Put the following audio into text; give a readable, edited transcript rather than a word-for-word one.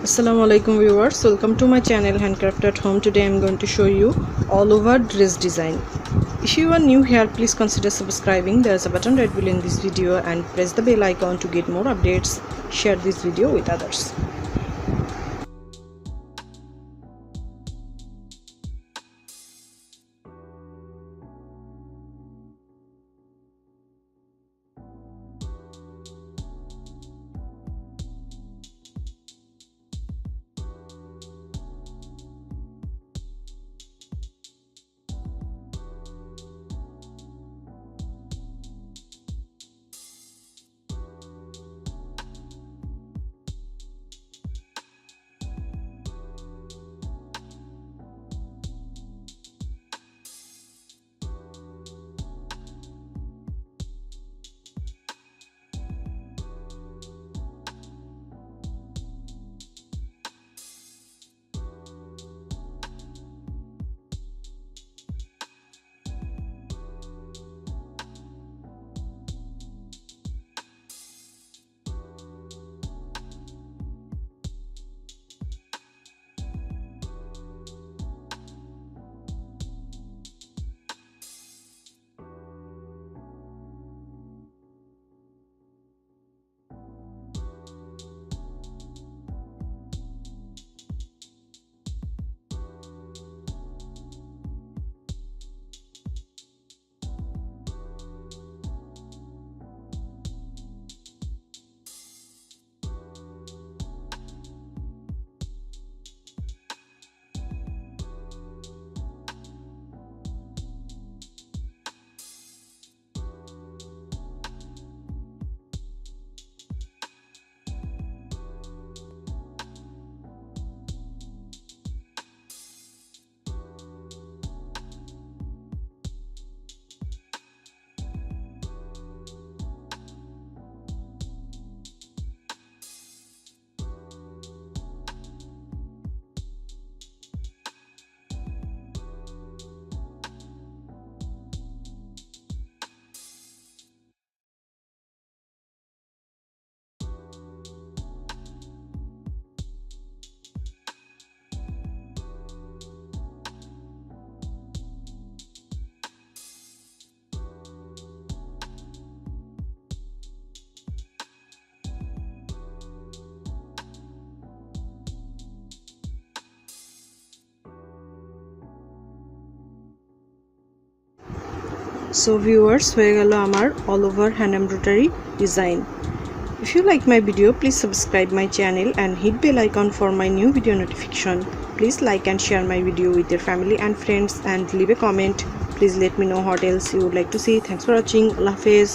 Assalamu alaikum viewers, welcome to my channel Handcraft at Home. Today I am going to show you all over dress design. If you are new here, please consider subscribing. There is a button right below in this video and press the bell icon to get more updates. Share this video with others. So viewers, হয়ে গেল আমার all over hand embroidery design. If you like my video, please subscribe my channel and hit bell icon for my new video notification. Please like and share my video with your family and friends and leave a comment. Please let me know what else you would like to see. Thanks for watching. Allah Hafiz.